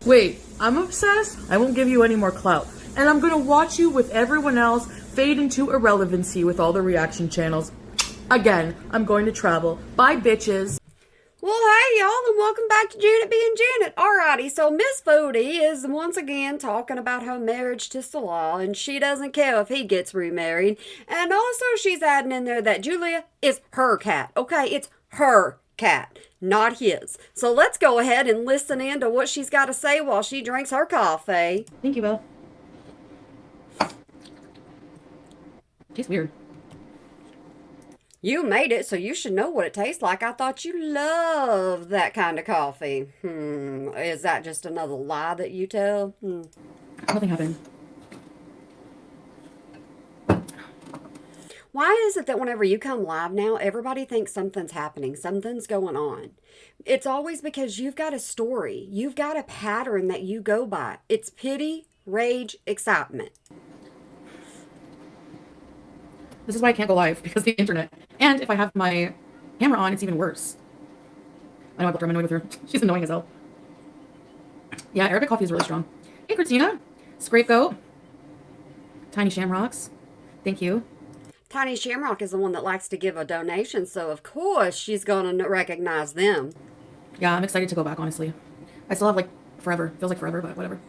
Wait, I'm obsessed? I won't give you any more clout. And I'm gonna watch you with everyone else fade into irrelevancy with all the reaction channels. Again, I'm going to travel. Bye, bitches. Well, hey, y'all, and welcome back to Janet being Janet. Alrighty, so Miss Foodie is once again talking about her marriage to Salah, and she doesn't care if he gets remarried. And also, she's adding in there that Julia is her cat, okay? It's her cat, not his. So let's go ahead and listen in to what she's got to say while she drinks her coffee. Thank you, Belle. Tastes weird. You made it, so you should know what it tastes like. I thought you loved that kind of coffee. Is that just another lie that you tell? Nothing happened. Why is it that whenever you come live now, everybody thinks something's happening, something's going on? It's always because you've got a story. You've got a pattern that you go by. It's pity, rage, excitement. This is why I can't go live, because of the internet. And if I have my camera on, it's even worse. I know I'm annoyed with her. She's annoying as hell. Yeah, Arabic coffee is really strong. Hey, Christina. Scrape Goat. Tiny Shamrocks. Thank you. Tiny Shamrock is the one that likes to give a donation, so of course she's going to recognize them. Yeah, I'm excited to go back, honestly. I still have, like, forever. Feels like forever, but whatever.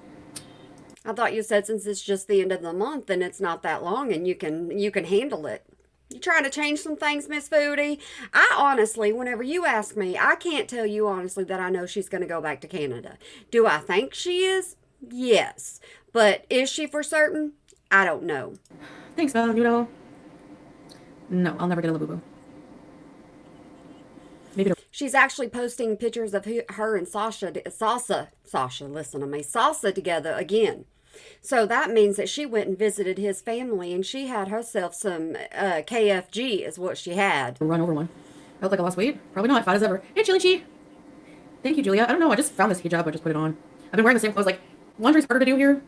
I thought you said since it's just the end of the month and it's not that long and you can handle it. You trying to change some things, Miss Foodie? I honestly, whenever you ask me, I can't tell you honestly that I know she's going to go back to Canada. Do I think she is? Yes. But is she for certain? I don't know. Thanks, Bella Nudo. No, I'll never get a Labubu. Maybe She's actually posting pictures of her and Sasha, listen to me, Salsa together again. So that means that she went and visited his family and she had herself some KFG is what she had. run over one. I look like I lost weight. Probably not. Fat as ever. Hey, Chili Chi. Thank you, Julia. I don't know. I just found this hijab. I just put it on. I've been wearing the same clothes. Like, laundry's harder to do here.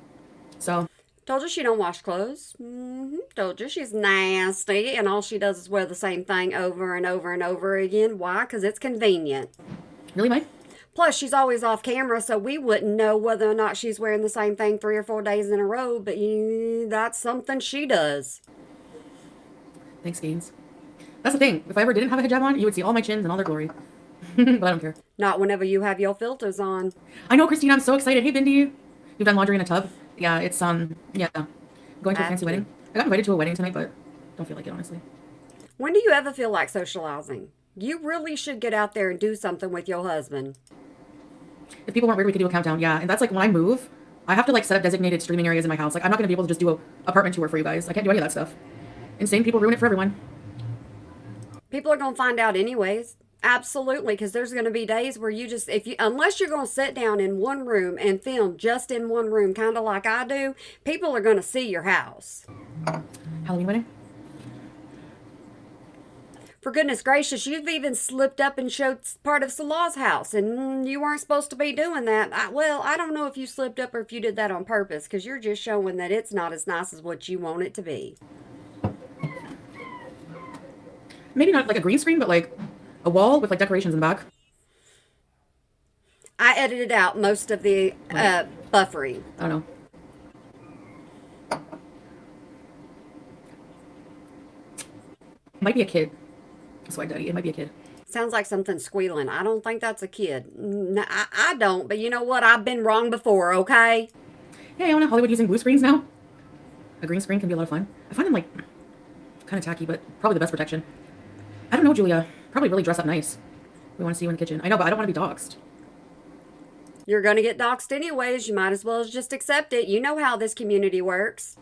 So. Told you she don't wash clothes. Told you she's nasty, and all she does is wear the same thing over and over and over again. Why? Because it's convenient. Really, Mike? Plus, she's always off camera, so we wouldn't know whether or not she's wearing the same thing 3 or 4 days in a row, but that's something she does. Thanks, Gaines. That's the thing. If I ever didn't have a hijab on, you would see all my chins and all their glory. But I don't care. Not whenever you have your filters on. I know, Christine. I'm so excited. Hey, Bindi. You've done laundry in a tub? Yeah, it's, yeah. Going to a fancy wedding. I got invited to a wedding tonight, but don't feel like it, honestly. When do you ever feel like socializing? You really should get out there and do something with your husband. If people weren't weird, we could do a countdown. Yeah, and that's like when I move, I have to like set up designated streaming areas in my house. Like I'm not going to be able to just do a apartment tour for you guys. I can't do any of that stuff. Insane people ruin it for everyone. People are going to find out anyways. Absolutely, because there's going to be days where you just, unless you're going to sit down in one room and film just in one room, kind of like I do, people are going to see your house. Halloween wedding? For goodness gracious, you've even slipped up and showed part of Salah's house, and you weren't supposed to be doing that. I don't know if you slipped up or if you did that on purpose, because you're just showing that it's not as nice as what you want it to be. Maybe not like a green screen, but like a wall with like decorations in the back. I edited out most of the buffering. I don't know. Might be a kid. Swag Daddy. It might be a kid. Sounds like something squealing. I don't think that's a kid. No, I don't, but you know what? I've been wrong before, okay? Hey, I want to Hollywood using blue screens now. A green screen can be a lot of fun. I find them like kind of tacky, but probably the best protection. I don't know, Julia. Probably really dress up nice. We want to see you in the kitchen. I know, but I don't want to be doxxed. You're going to get doxxed anyways. You might as well just accept it. You know how this community works.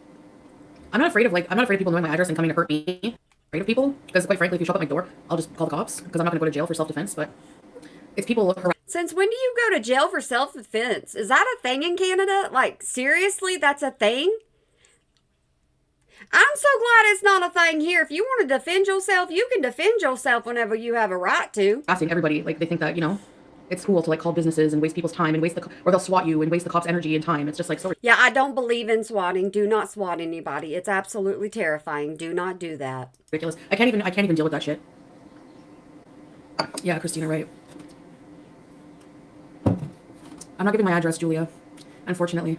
I'm not afraid of people knowing my address and coming to hurt me. I'm afraid of people because quite frankly, if you show up at my door, I'll just call the cops because I'm not going to go to jail for self-defense. But it's people harassing. Since when do you go to jail for self-defense? Is that a thing in Canada? Like, seriously, that's a thing? I'm so glad it's not a thing here. If you want to defend yourself, you can defend yourself whenever you have a right to. Asking everybody, like, they think that, it's cool to, like, call businesses and waste people's time and or they'll SWAT you and waste the cops' energy and time. It's just, like, so... Yeah, I don't believe in swatting. Do not swat anybody. It's absolutely terrifying. Do not do that. Ridiculous. I can't even deal with that shit. Yeah, Christina, right. I'm not giving my address, Julia. unfortunately.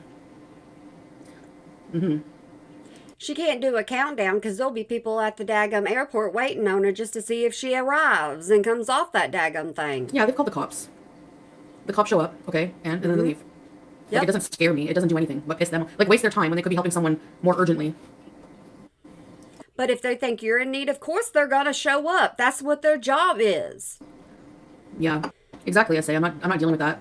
She can't do a countdown because there'll be people at the daggum airport waiting on her just to see if she arrives and comes off that daggum thing. Yeah, they've called the cops. The cops show up, okay, and then they leave. Like, Yep. it doesn't scare me. It doesn't do anything but piss them off. Like, waste their time when they could be helping someone more urgently. But if they think you're in need, of course they're gonna show up. That's what their job is. Yeah, exactly. I say I'm not dealing with that.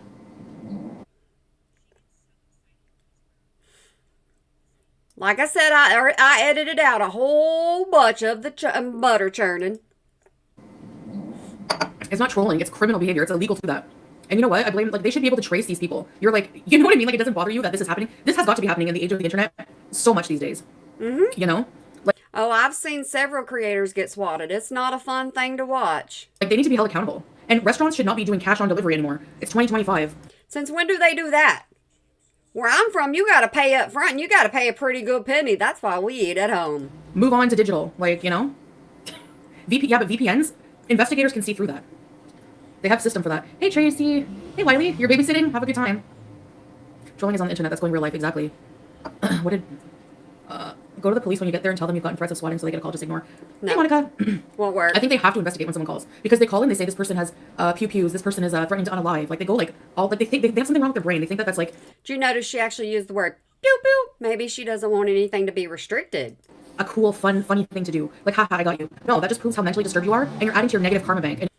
Like I said, I edited out a whole bunch of the butter churning. It's not trolling. It's criminal behavior. It's illegal to do that. And you know what? I blame, like, they should be able to trace these people. You're like, you know what I mean? Like, it doesn't bother you that this is happening. This has got to be happening in the age of the internet so much these days. You know? Oh, I've seen several creators get swatted. It's not a fun thing to watch. Like, they need to be held accountable. And restaurants should not be doing cash on delivery anymore. It's 2025. Since when do they do that? Where I'm from, you gotta pay up front and you gotta pay a pretty good penny. That's why we eat at home. Move on to digital. Like, you know? Yeah, but VPNs, investigators can see through that. They have a system for that. Hey, Tracy. Hey, Wiley. You're babysitting? Have a good time. Trolling is on the internet. That's going real life. Exactly. What did... go to the police when you get there and tell them you've gotten threats of swatting so they get a call. Just ignore. No. Hey, Monica. Won't work. I think they have to investigate when someone calls. Because they call in, they say this person has pew-pews, this person is threatening to unalive. Like, they go, like, all... Like, they think they have something wrong with their brain. They think that that's, like... Did you notice she actually used the word pew-pew? Maybe she doesn't want anything to be restricted. a cool, fun, funny thing to do. Like, haha, I got you. No, that just proves how mentally disturbed you are, and you're adding to your negative karma bank. And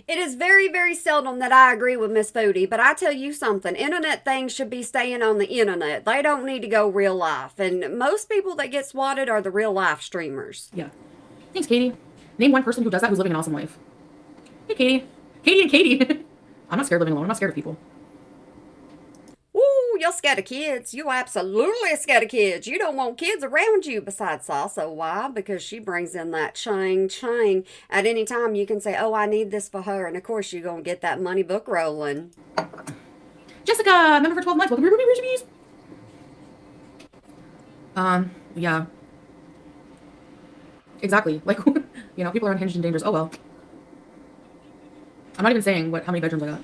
It is very, very seldom that I agree with Miss Foodie, but I tell you something, internet things should be staying on the internet. They don't need to go real life. And most people that get swatted are the real life streamers. yeah. Thanks, Katie. Name one person who does that who's living an awesome life. Hey, Katie. Katie and Katie. I'm not scared of living alone. I'm not scared of people. Ooh, you're scared of kids. You absolutely scared of kids. You don't want kids around you besides Salsa. Why? Because she brings in that ching. At any time you can say, oh, I need this for her. And of course you're going to get that money book rolling. Jessica, member for 12 months. Welcome to Ruby Recipes. Yeah. Exactly. Like, you know, people are unhinged and dangerous. Oh, well. I'm not even saying how many bedrooms I got.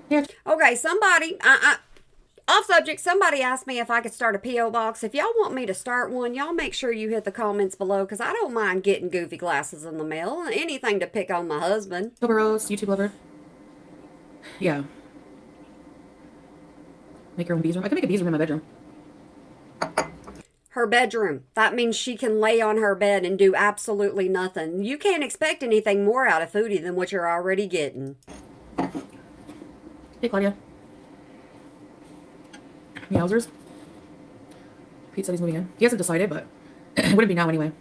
Yeah. Okay, somebody, off subject, somebody asked me if I could start a P.O. box. If y'all want me to start one, y'all make sure you hit the comments below because I don't mind getting goofy glasses in the mail. Anything to pick on my husband. Rose, YouTube lover. Yeah. Make your own bees room. I can make a bees room in my bedroom. Her bedroom. That means she can lay on her bed and do absolutely nothing. You can't expect anything more out of Foodie than what you're already getting. Hey, Claudia. Yowzers. Pete said he's moving in. He hasn't decided, but it wouldn't be now anyway.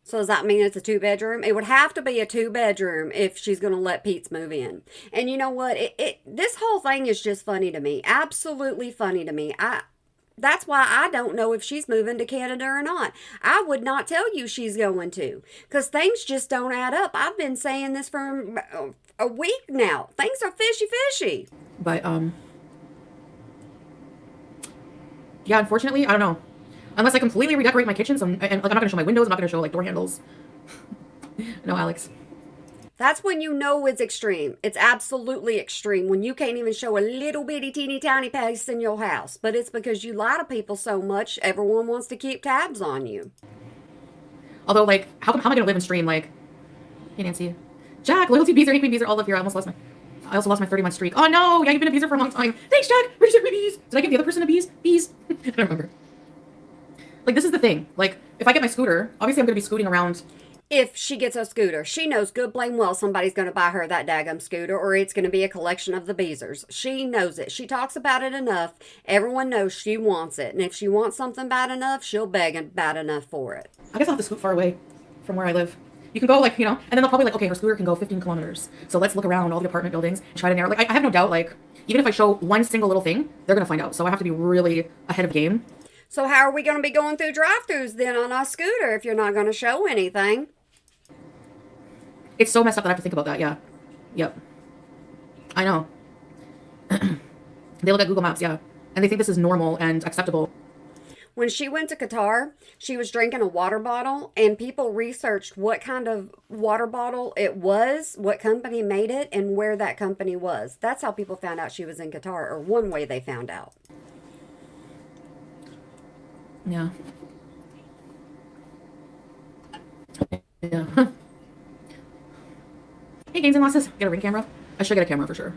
So does that mean it's a 2-bedroom? It would have to be a 2-bedroom if she's going to let Pete's move in. And you know what? This whole thing is just funny to me. Absolutely funny to me. That's why I don't know if she's moving to Canada or not. I would not tell you she's going to. Because things just don't add up. I've been saying this for a week now. Things are fishy. But, yeah, unfortunately, I don't know. Unless I completely redecorate my kitchen, and like, I'm not going to show my windows, I'm not going to show, like, door handles. No, Alex. That's when you know it's extreme. It's absolutely extreme when you can't even show a little bitty teeny tiny piece in your house. But it's because you lie to people so much, everyone wants to keep tabs on you. Although, like, how am I going to live and stream, like... Hey, Nancy. Jack, loyalty bees or queen bees are all up here. I also lost my 30-month streak. Oh, no! Yeah, you've been a beezer for a long time. Thanks, Jack! Where'd you get my bees? Did I give the other person a bees? Bees? I don't remember. Like, this is the thing. Like, if I get my scooter, obviously I'm going to be scooting around... If she gets a scooter, she knows good blame well somebody's going to buy her that daggum scooter or it's going to be a collection of the beezers. She knows it. She talks about it enough. Everyone knows she wants it. And if she wants something bad enough, she'll beg bad enough for it. I guess I'll have to scoot far away from where I live. You can go, like, you know, and then they'll probably like, okay, her scooter can go 15 kilometers. So let's look around all the apartment buildings and try to narrow. Like, I have no doubt, like, even if I show one single little thing, they're going to find out. So I have to be really ahead of game. So how are we going to be going through drive-thrus then on our scooter if you're not going to show anything? It's so messed up that I have to think about that, yeah. Yep. I know. They look at Google Maps, yeah. And they think this is normal and acceptable. When she went to Qatar, she was drinking a water bottle, and people researched what kind of water bottle it was, what company made it, and where that company was. That's how people found out she was in Qatar, or one way they found out. Yeah. Yeah. Hey, gains and losses. Get a ring camera. I should get a camera for sure.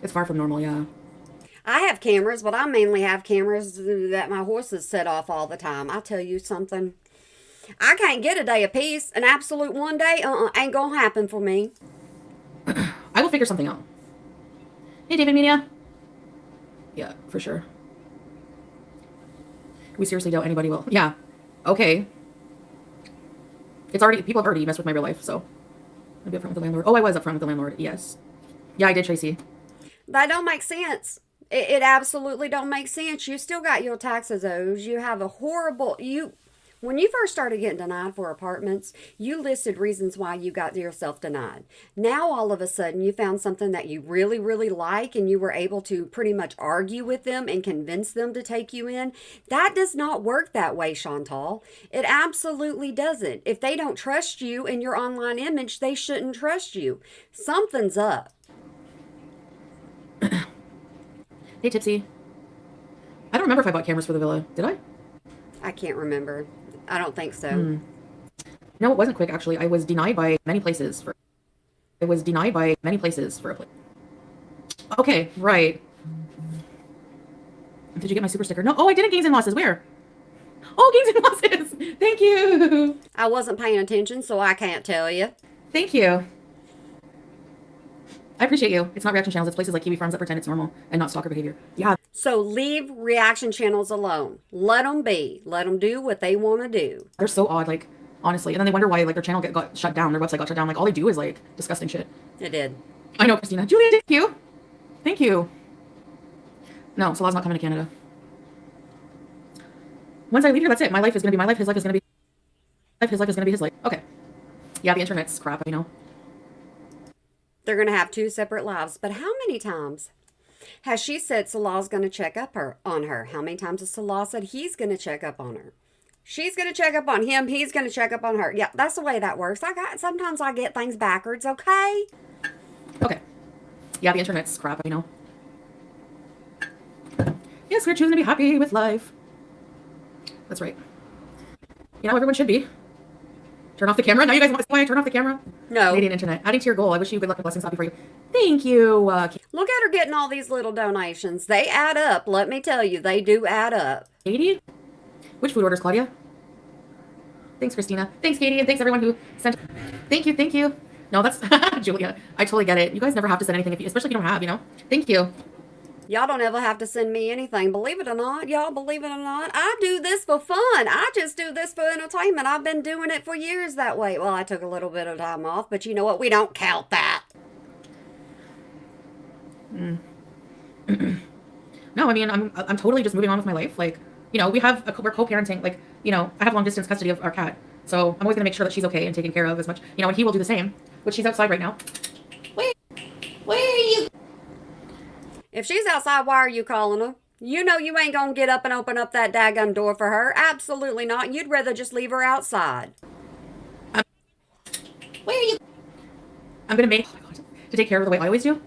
It's far from normal, yeah. I have cameras, but I mainly have cameras that my horses set off all the time. I tell you something. I can't get a day of peace. An absolute one day, ain't gonna happen for me. I will figure something out. Hey, David Media. Yeah, for sure. We seriously doubt anybody will. Yeah. Okay. It's already, people have already messed with my real life, so. I'll be upfront with the landlord. Oh, I was upfront with the landlord, yes. Yeah, I did, Tracy. That don't make sense. It absolutely don't make sense. You still got your taxes owed. You have a horrible, when you first started getting denied for apartments, you listed reasons why you got yourself denied. Now, all of a sudden, you found something that you really, really like, and you were able to pretty much argue with them and convince them to take you in. That does not work that way, Chantal. It absolutely doesn't. If they don't trust you in your online image, they shouldn't trust you. Something's up. Hey, Tipsy. I don't remember if I bought cameras for the villa. Did I? I can't remember. I don't think so. No, it wasn't quick, actually. I was denied by many places for... a place. Okay, right. Did you get my super sticker? No. Oh, I didn't. Gains and losses. Where? Oh, gains and losses. Thank you. I wasn't paying attention, so I can't tell you. Thank you. I appreciate you. It's not reaction channels. It's places like Kiwi Farms that pretend it's normal and not stalker behavior. Yeah. So leave reaction channels alone. Let them be. Let them do what they want to do. They're so odd, like, honestly. And then they wonder why, like, their channel got shut down. Their website got shut down. Like, all they do is, like, disgusting shit. It did. I know, Christina. Julia, thank you. Thank you. No, Salah's not coming to Canada. Once I leave here, that's it. My life is going to be my life. His life is going to be... His life is going to be his life. Okay. Yeah, the internet's crap, you know. They're going to have two separate lives. But how many times has she said Salah's going to check up on her? How many times has Salah said he's going to check up on her? She's going to check up on him. He's going to check up on her. Yeah, that's the way that works. Sometimes I get things backwards, okay? Okay. Yeah, the internet's crap, you know. Yes, we're choosing to be happy with life. That's right. You know, everyone should be. Turn off the camera. Now you guys want to see why I turn off the camera? No. Canadian internet. Adding to your goal. I wish you good luck and blessings. Happy for you. Thank you. Look at her getting all these little donations. They add up. Let me tell you, they do add up. Katie? Which food orders, Claudia? Thanks, Christina. Thanks, Katie. And thanks, everyone who sent. Thank you. Thank you. No, that's Julia. I totally get it. You guys never have to send anything, especially if you don't have, you know? Thank you. Y'all don't ever have to send me anything. Believe it or not, y'all, believe it or not, I do this for fun. I just do this for entertainment. I've been doing it for years that way. Well, I took a little bit of time off, but you know what? We don't count that. No, I mean, I'm totally just moving on with my life. Like, you know, we're co-parenting. Like, you know, I have long distance custody of our cat. So I'm always going to make sure that she's okay and taken care of as much, you know, and he will do the same, which she's outside right now. Where are you? If she's outside, why are you calling her? You know you ain't gonna get up and open up that daggum door for her. Absolutely not. You'd rather just leave her outside. Where are you? I'm gonna make, oh my God, to take care of her the way I always do.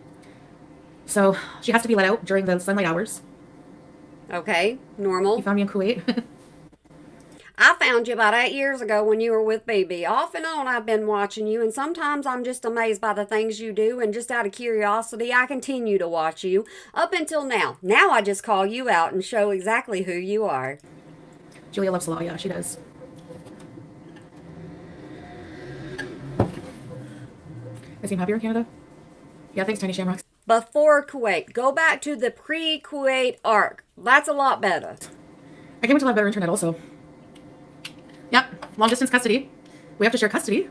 So she has to be let out during the sunlight hours. Okay, normal. You found me in Kuwait. I found you about 8 years ago when you were with BB. Off and on, I've been watching you, and sometimes I'm just amazed by the things you do, and just out of curiosity, I continue to watch you up until now. Now I just call you out and show exactly who you are. Julia loves Salah. Yeah, she does. I seem happier in Canada. Yeah, thanks, Tiny Shamrocks. Before Kuwait. Go back to the pre-Kuwait arc. That's a lot better. I came into a lot better internet also. Yeah, long distance custody. We have to share custody.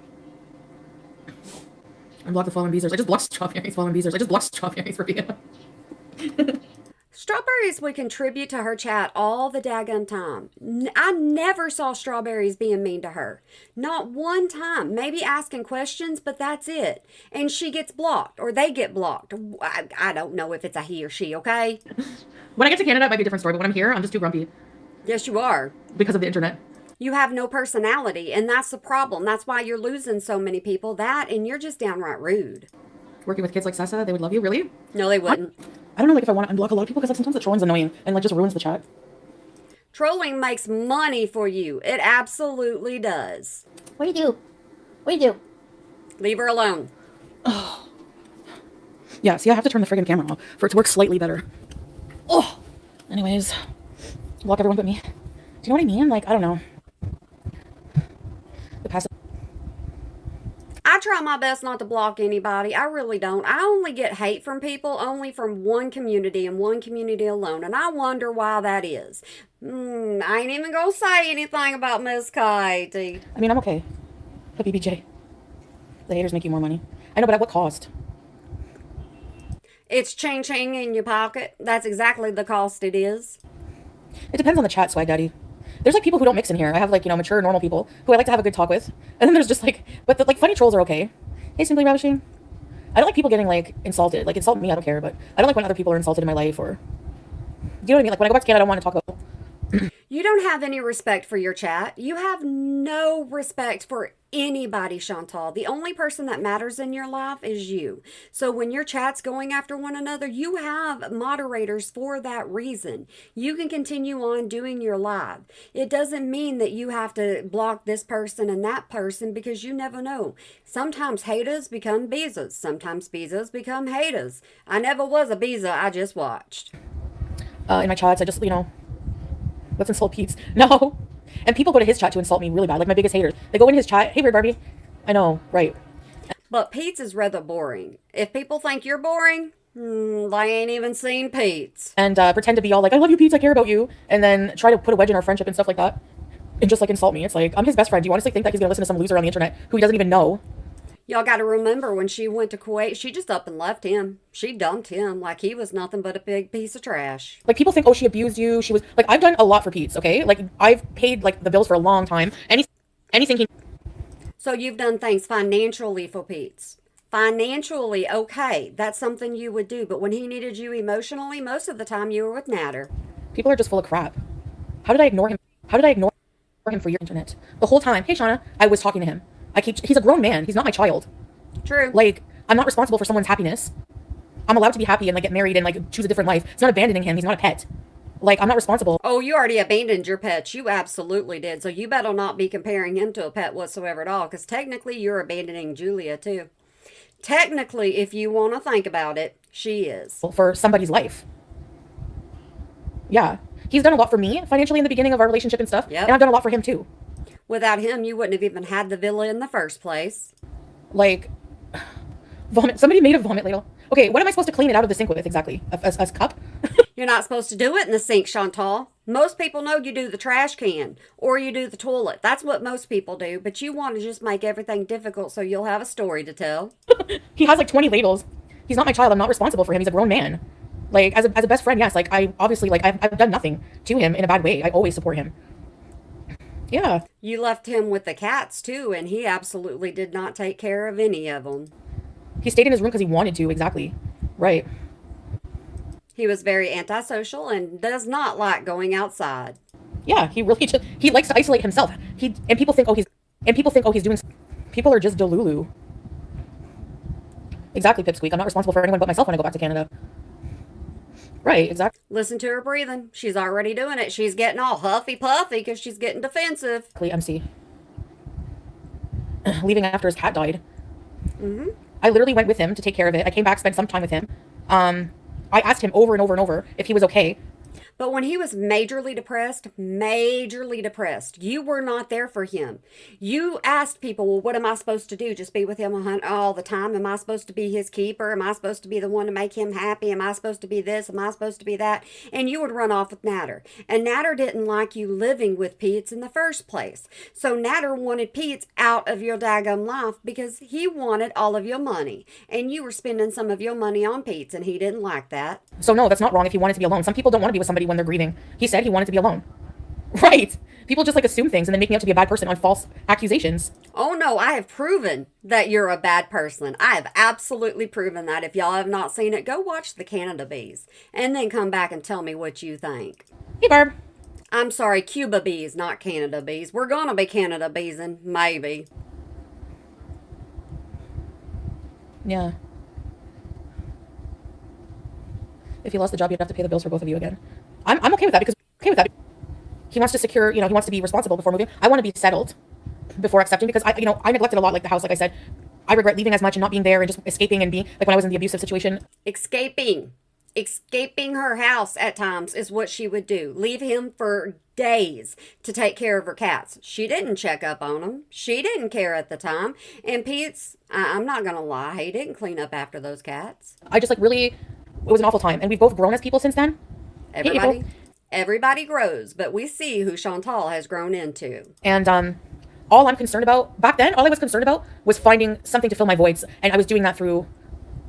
Unblock the following beezers. I just blocked strawberries. For being. Strawberries would contribute to her chat all the daggone time. I never saw Strawberries being mean to her. Not one time. Maybe asking questions, but that's it. And she gets blocked, or they get blocked. I don't know if it's a he or she, okay? When I get to Canada, it might be a different story, but when I'm here, I'm just too grumpy. Yes, you are. because of the internet. You have no personality, and that's the problem. That's why you're losing so many people. That, and you're just downright rude. Working with kids like Sessa, they would love you. Really? No, they wouldn't. I don't know, like, if I want to unblock a lot of people, because like sometimes the trolling's annoying and like just ruins the chat. Trolling makes money for you. It absolutely does. What do you do? What do you do? Leave her alone. Yeah, see, I have to turn the friggin' camera off for it to work slightly better. Oh! Anyways, block everyone but me. Do you know what I mean? Like, I don't know. The passive. I try my best not to block anybody. I really don't. I only get hate from people only from one community and one community alone. And I wonder why that is. I ain't even gonna say anything about Miss Katie. I mean, I'm okay. But BBJ. The haters make you more money. I know, but at what cost? It's ching-ching in your pocket. That's exactly the cost it is. It depends on the chat, Swag Daddy. There's like people who don't mix in here. I have like, you know, mature, normal people who I like to have a good talk with. And then there's just like, but the, like funny trolls are okay. Hey, Simply Ravishing. I don't like people getting like insulted. Like insult me, I don't care. But I don't like when other people are insulted in my life or, you know what I mean? Like when I go back to Canada, I don't want to talk about. You don't have any respect for your chat. You have no respect for anybody, Chantal. The only person that matters in your life is you. So when your chat's going after one another, you have moderators for that reason. You can continue on doing your live. It doesn't mean that you have to block this person and that person because you never know. Sometimes haters become beezas. Sometimes beezas become haters. I never was a beeza. I just watched. In my chats, I just, you know, let's insult Pete's. No. And people go to his chat to insult me really bad. Like my biggest haters. They go in his chat. Hey, Weird Barbie. I know, right. But Pete's is rather boring. If people think you're boring, they ain't even seen Pete's. And pretend to be all like, I love you, Pete's. I care about you. And then try to put a wedge in our friendship and stuff like that. And just like insult me. It's like, I'm his best friend. Do you honestly think that he's going to listen to some loser on the internet who he doesn't even know? Y'all got to remember when she went to Kuwait, she just up and left him. She dumped him like he was nothing but a big piece of trash. Like people think, oh, she abused you. She was like, I've done a lot for Pete's, okay? Like I've paid like the bills for a long time. Anything he. So you've done things financially for Pete's. Financially, okay, that's something you would do. But when he needed you emotionally, most of the time you were with Natter. People are just full of crap. How did I ignore him? How did I ignore him for your internet? The whole time, hey Shauna, I was talking to him. He's a grown man. He's not my child. True. Like, I'm not responsible for someone's happiness. I'm allowed to be happy and like get married and like choose a different life. It's not abandoning him. He's not a pet. Like, I'm not responsible. Oh, you already abandoned your pets. You absolutely did. So you better not be comparing him to a pet whatsoever at all. Because technically, you're abandoning Julia too. Technically, if you want to think about it, she is. For somebody's life. Yeah. He's done a lot for me financially in the beginning of our relationship and stuff. Yep. And I've done a lot for him too. Without him, you wouldn't have even had the villa in the first place. Like, vomit. Somebody made a vomit ladle. Okay, what am I supposed to clean it out of the sink with exactly? A cup? You're not supposed to do it in the sink, Chantal. Most people know you do the trash can or you do the toilet. That's what most people do. But you want to just make everything difficult so you'll have a story to tell. He has like 20 ladles. He's not my child. I'm not responsible for him. He's a grown man. Like, as a best friend, yes. Like, I obviously, like, I've done nothing to him in a bad way. I always support him. Yeah. You left him with the cats too, and he absolutely did not take care of any of them. He stayed in his room because he wanted to, exactly. Right. He was very antisocial and does not like going outside. Yeah, he really just, he likes to isolate himself. People think, oh, he's doing, people are just delulu. Exactly, Pipsqueak. I'm not responsible for anyone but myself when I go back to Canada. Right, exactly. Listen to her breathing. She's already doing it. She's getting all huffy puffy because she's getting defensive. MC. Leaving after his cat died. Mm-hmm. I literally went with him to take care of it. I came back, spent some time with him. I asked him over and over and over if he was okay. But when he was majorly depressed, you were not there for him. You asked people, well, what am I supposed to do? Just be with him all the time? Am I supposed to be his keeper? Am I supposed to be the one to make him happy? Am I supposed to be this? Am I supposed to be that? And you would run off with Natter. And Natter didn't like you living with Pete's in the first place. So Natter wanted Pete's out of your daggum life because he wanted all of your money. And you were spending some of your money on Pete's and he didn't like that. So no, that's not wrong if he wanted to be alone. Some people don't want to be with somebody when they're grieving. He said he wanted to be alone. Right. People just like assume things and then make me out to be a bad person on false accusations. Oh no, I have proven that you're a bad person. I have absolutely proven that. If y'all have not seen it, go watch the Canada Bees and then come back and tell me what you think. Hey, Barb. I'm sorry, Cuba bees, not Canada bees. We're gonna be Canada bees, and maybe. Yeah. If he lost the job, you'd have to pay the bills for both of you again. I'm okay with that because he wants to secure, he wants to be responsible before moving. I want to be settled before accepting because I neglected a lot, like the house, like I said. I regret leaving as much and not being there and just escaping and being like when I was in the abusive situation. Escaping her house at times is what she would do. Leave him for days to take care of her cats. She didn't check up on them. She didn't care at the time. And Pete's, I'm not going to lie, he didn't clean up after those cats. I just like really, it was an awful time. And we've both grown as people since then. Everybody grows, but we see who Chantal has grown into. And all I'm concerned about, back then, all I was concerned about was finding something to fill my voids. And I was doing that through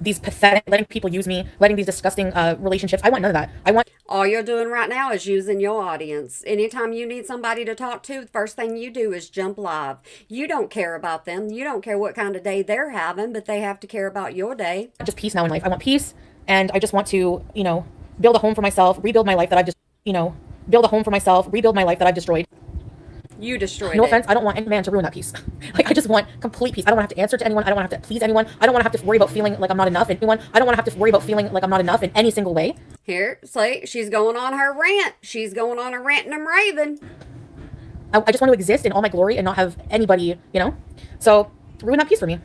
these pathetic, letting people use me, letting these disgusting relationships. I want none of that. All you're doing right now is using your audience. Anytime you need somebody to talk to, the first thing you do is jump live. You don't care about them. You don't care what kind of day they're having, but they have to care about your day. Just peace now in life. I want peace, and I just want to, build a home for myself, rebuild my life that I've just, build a home for myself, rebuild my life that I've destroyed. You destroyed No it. offense, I don't want any man to ruin that peace. Like, I just want complete peace. I don't want to have to answer to anyone. I don't want to have to please anyone. I don't want to have to worry about feeling like I'm not enough in anyone. I don't want to have to worry about feeling like I'm not enough in any single way. Here, see, she's going on her rant. She's going on her ranting and raving. I just want to exist in all my glory and not have anybody, So, ruin that peace for me.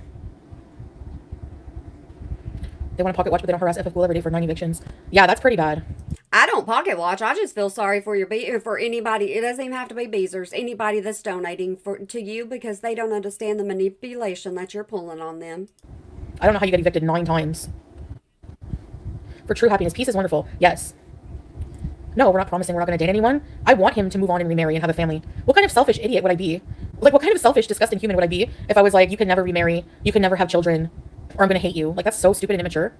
They want to pocket watch, but they don't harass FF Will every day for 9 evictions. Yeah, that's pretty bad. I don't pocket watch. I just feel sorry for for anybody. It doesn't even have to be Beezers. Anybody that's donating to you because they don't understand the manipulation that you're pulling on them. I don't know how you get evicted 9 times. For true happiness, peace is wonderful. Yes. No, we're not promising we're not going to date anyone. I want him to move on and remarry and have a family. What kind of selfish idiot would I be? Like, what kind of selfish, disgusting human would I be if I was like, you can never remarry, you can never have children, or I'm going to hate you? Like, that's so stupid and immature.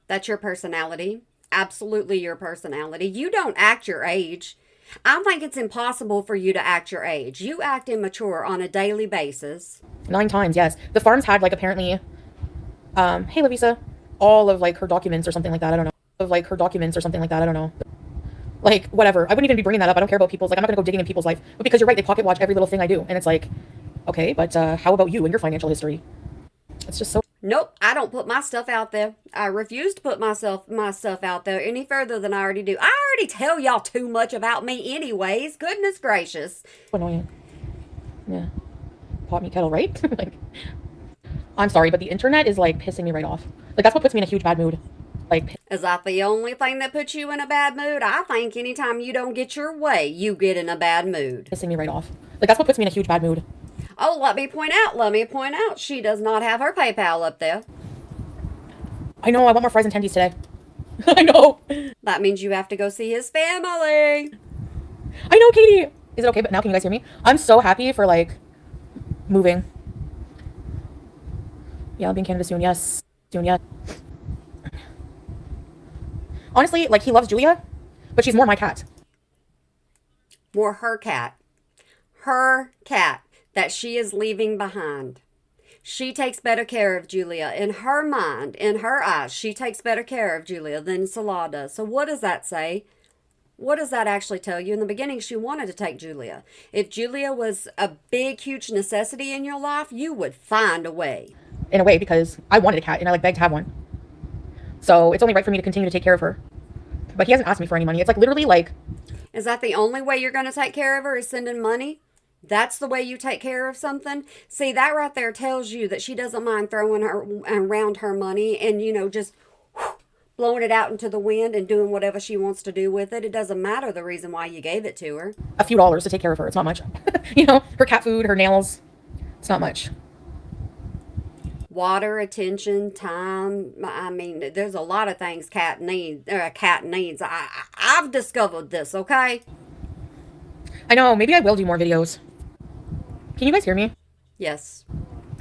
That's your personality. Absolutely your personality. You don't act your age. I think it's impossible for you to act your age. You act immature on a daily basis. 9 times, yes. The farms had, like, apparently, hey, Lavisa, all of, like, her documents or something like that. I don't know. Like, whatever. I wouldn't even be bringing that up. I don't care about people's, like, I'm not going to go digging in people's life. But because you're right, they pocket watch every little thing I do. And it's like, okay, but how about you and your financial history? It's just so... Nope, I don't put my stuff out there. I refuse to put my stuff out there any further than I already do. I already tell y'all too much about me anyways. Goodness gracious. Annoying. Yeah. Pot me kettle, right? Like, I'm sorry, but the internet is, like, pissing me right off. Like, that's what puts me in a huge bad mood. Like, is that the only thing that puts you in a bad mood? I think anytime you don't get your way, you get in a bad mood. Pissing me right off. Like, that's what puts me in a huge bad mood. Oh, let me point out, she does not have her PayPal up there. I know, I want more fries and tendies today. I know. That means you have to go see his family. I know, Katie. Is it okay? But now can you guys hear me? I'm so happy for, like, moving. Yeah, I'll be in Canada soon. Yes. Soon, yeah. Honestly, like, he loves Julia, but she's more my cat. More her cat. Her cat that she is leaving behind. She takes better care of Julia. In her mind, in her eyes, she takes better care of Julia than Salah does. So what does that say? What does that actually tell you? In the beginning, she wanted to take Julia. If Julia was a big, huge necessity in your life, you would find a way. In a way, because I wanted a cat and I, like, begged to have one. So it's only right for me to continue to take care of her. But he hasn't asked me for any money. It's like literally like... Is that the only way you're going to take care of her is sending money? That's the way you take care of something? See, that right there tells you that she doesn't mind throwing her around her money and, just blowing it out into the wind and doing whatever she wants to do with it. It doesn't matter the reason why you gave it to her. A few dollars to take care of her. It's not much. Her cat food, her nails. It's not much. Water, attention, time. I mean, there's a lot of things a cat needs. I've discovered this, okay? I know. Maybe I will do more videos. Can you guys hear me? Yes.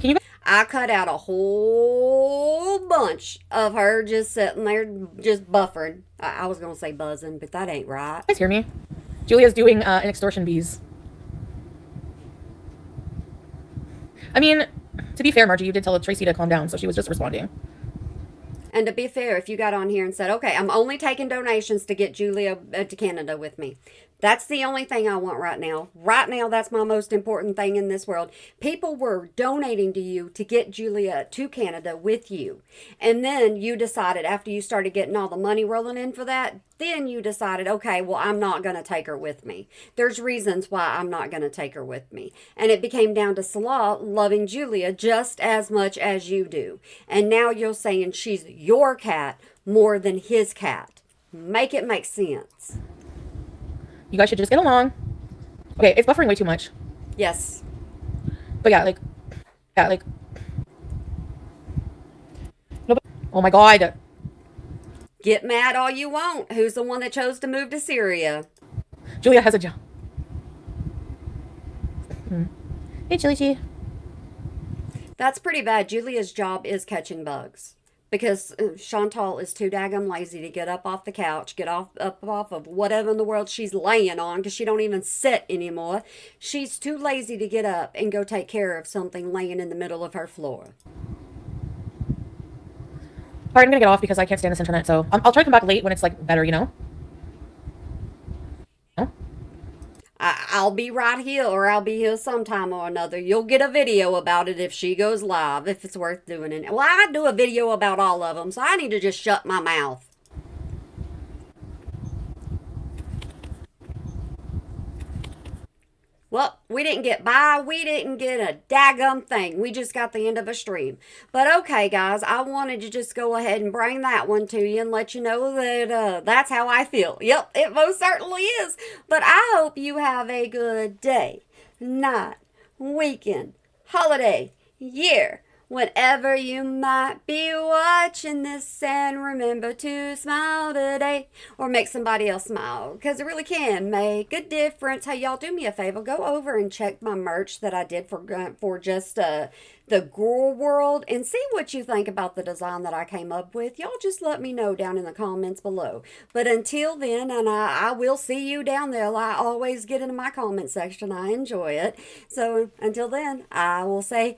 Can you guys... I cut out a whole bunch of her just sitting there, just buffering. I was going to say buzzing, but that ain't right. You guys hear me? Julia's doing an extortion bees. I mean, to be fair, Margie, you did tell Tracy to calm down, so she was just responding. And to be fair, if you got on here and said, okay, I'm only taking donations to get Julia to Canada with me, that's the only thing I want right now. Right now, that's my most important thing in this world. People were donating to you to get Julia to Canada with you. And then you decided, after you started getting all the money rolling in for that, then you decided, okay, well, I'm not going to take her with me. There's reasons why I'm not going to take her with me. And it became down to Salah loving Julia just as much as you do. And now you're saying she's your cat more than his cat. Make it make sense. You guys should just get along. Okay, it's buffering way too much. Yes. But yeah, like. Nobody, oh my god. Get mad all you want. Who's the one that chose to move to Syria? Julia has a job. Hey, Chili. That's pretty bad. Julia's job is catching bugs. Because Chantal is too daggum lazy to get up off the couch, get up off of whatever in the world she's laying on, because she don't even sit anymore. She's too lazy to get up and go take care of something laying in the middle of her floor. Alright, I'm gonna get off because I can't stand this internet, so I'll try to come back late when it's, like, better, you know? No? I'll be right here, or I'll be here sometime or another. You'll get a video about it if she goes live, if it's worth doing it. Well, I do a video about all of them, so I need to just shut my mouth. Well, we didn't get by. We didn't get a daggum thing. We just got the end of a stream. But okay, guys, I wanted to just go ahead and bring that one to you and let you know that that's how I feel. Yep, it most certainly is. But I hope you have a good day, night, weekend, holiday, year, whenever you might be watching this, and remember to smile today or make somebody else smile, because it really can make a difference. Hey, y'all, do me a favor, go over and check my merch that I did for just the girl world and see what you think about the design that I came up with. Y'all just let me know down in the comments below. But until then, and I will see you down there. I always get into my comment section. I enjoy it. So until then, I will say